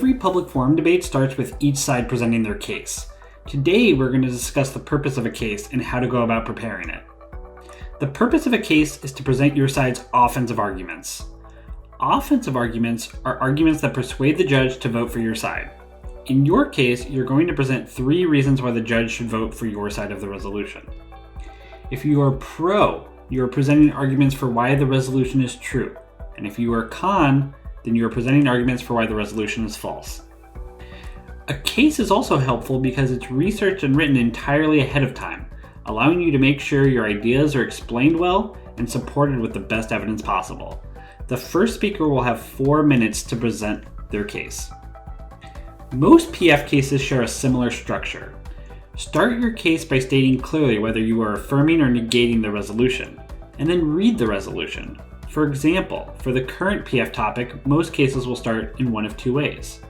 Every public forum debate starts with each side presenting their case. Today, we're going to discuss the purpose of a case and how to go about preparing it. The purpose of a case is to present your side's offensive arguments. Offensive arguments are arguments that persuade the judge to vote for your side. In your case, you're going to present 3 reasons why the judge should vote for your side of the resolution. If you are pro, you are presenting arguments for why the resolution is true. And if you are con, then you are presenting arguments for why the resolution is false. A case is also helpful because it's researched and written entirely ahead of time, allowing you to make sure your ideas are explained well and supported with the best evidence possible. The first speaker will have 4 minutes to present their case. Most PF cases share a similar structure. Start your case by stating clearly whether you are affirming or negating the resolution, and then read the resolution. For example, for the current PF topic, most cases will start in one of 2 ways.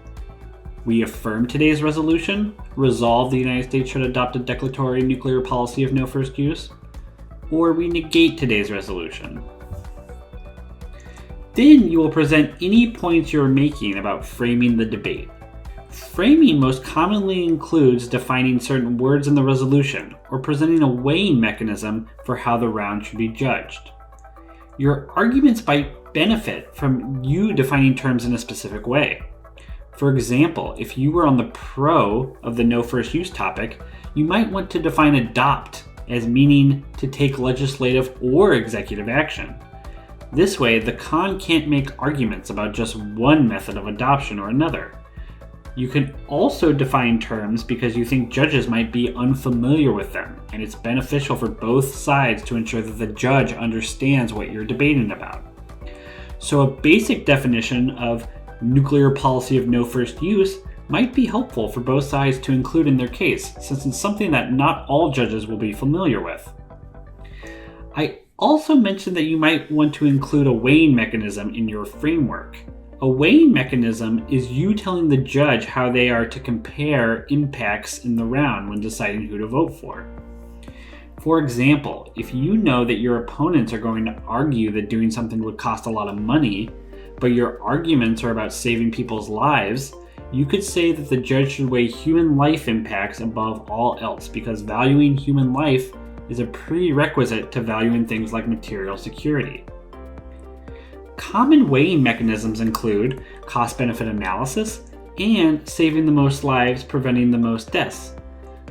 We affirm today's resolution, resolve the United States should adopt a declaratory nuclear policy of no first use, or we negate today's resolution. Then you will present any points you're making about framing the debate. Framing most commonly includes defining certain words in the resolution or presenting a weighing mechanism for how the round should be judged. Your arguments might benefit from you defining terms in a specific way. For example, if you were on the pro of the no first use topic, you might want to define adopt as meaning to take legislative or executive action. This way, the con can't make arguments about just one method of adoption or another. You can also define terms because you think judges might be unfamiliar with them, and it's beneficial for both sides to ensure that the judge understands what you're debating about. So a basic definition of nuclear policy of no first use might be helpful for both sides to include in their case, since it's something that not all judges will be familiar with. I also mentioned that you might want to include a weighing mechanism in your framework. A weighing mechanism is you telling the judge how they are to compare impacts in the round when deciding who to vote for. For example, if you know that your opponents are going to argue that doing something would cost a lot of money, but your arguments are about saving people's lives, you could say that the judge should weigh human life impacts above all else because valuing human life is a prerequisite to valuing things like material security. Common weighing mechanisms include cost-benefit analysis and saving the most lives, preventing the most deaths.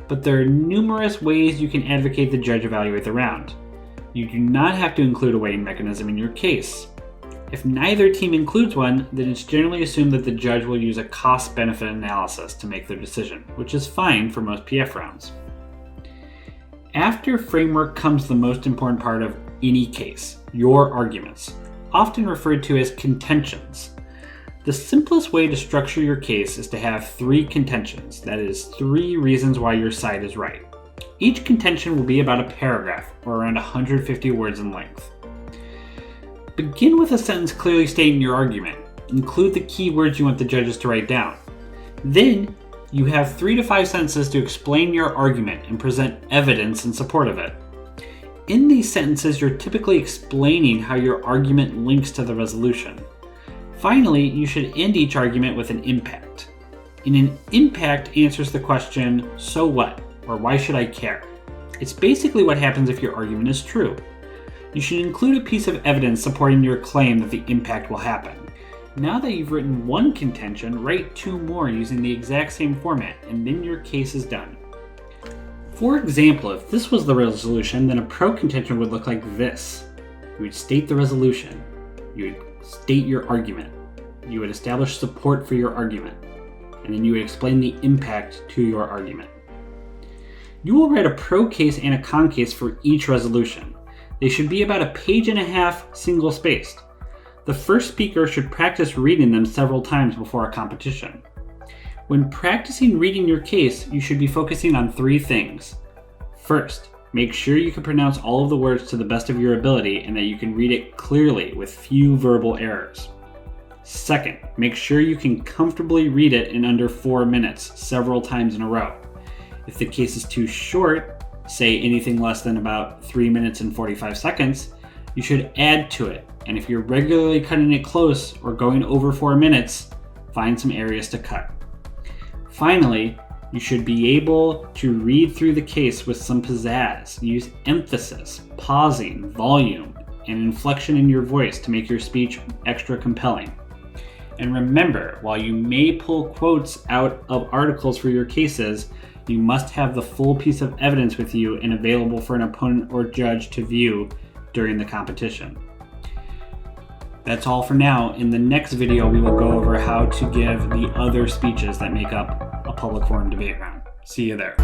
But there are numerous ways you can advocate the judge evaluate the round. You do not have to include a weighing mechanism in your case. If neither team includes one, then it's generally assumed that the judge will use a cost-benefit analysis to make their decision, which is fine for most PF rounds. After framework comes the most important part of any case, your arguments, often referred to as contentions. The simplest way to structure your case is to have 3 contentions, that is, 3 reasons why your side is right. Each contention will be about a paragraph, or around 150 words in length. Begin with a sentence clearly stating your argument. Include the key words you want the judges to write down. Then, you have 3 to 5 sentences to explain your argument and present evidence in support of it. In these sentences, you're typically explaining how your argument links to the resolution. Finally, you should end each argument with an impact. An impact answers the question, so what? Or why should I care? It's basically what happens if your argument is true. You should include a piece of evidence supporting your claim that the impact will happen. Now that you've written 1 contention, write 2 more using the exact same format, and then your case is done. For example, if this was the resolution, then a pro contention would look like this. You would state the resolution. You would state your argument. You would establish support for your argument. And then you would explain the impact to your argument. You will write a pro case and a con case for each resolution. They should be about 1.5 pages single-spaced. The first speaker should practice reading them several times before a competition. When practicing reading your case, you should be focusing on 3 things. First, make sure you can pronounce all of the words to the best of your ability and that you can read it clearly with few verbal errors. Second, make sure you can comfortably read it in under 4 minutes, several times in a row. If the case is too short, say anything less than about 3 minutes and 45 seconds, you should add to it. And if you're regularly cutting it close or going over 4 minutes, find some areas to cut. Finally, you should be able to read through the case with some pizzazz. Use emphasis, pausing, volume, and inflection in your voice to make your speech extra compelling. And remember, while you may pull quotes out of articles for your cases, you must have the full piece of evidence with you and available for an opponent or judge to view during the competition. That's all for now. In the next video, we will go over how to give the other speeches that make up a public forum debate round. See you there.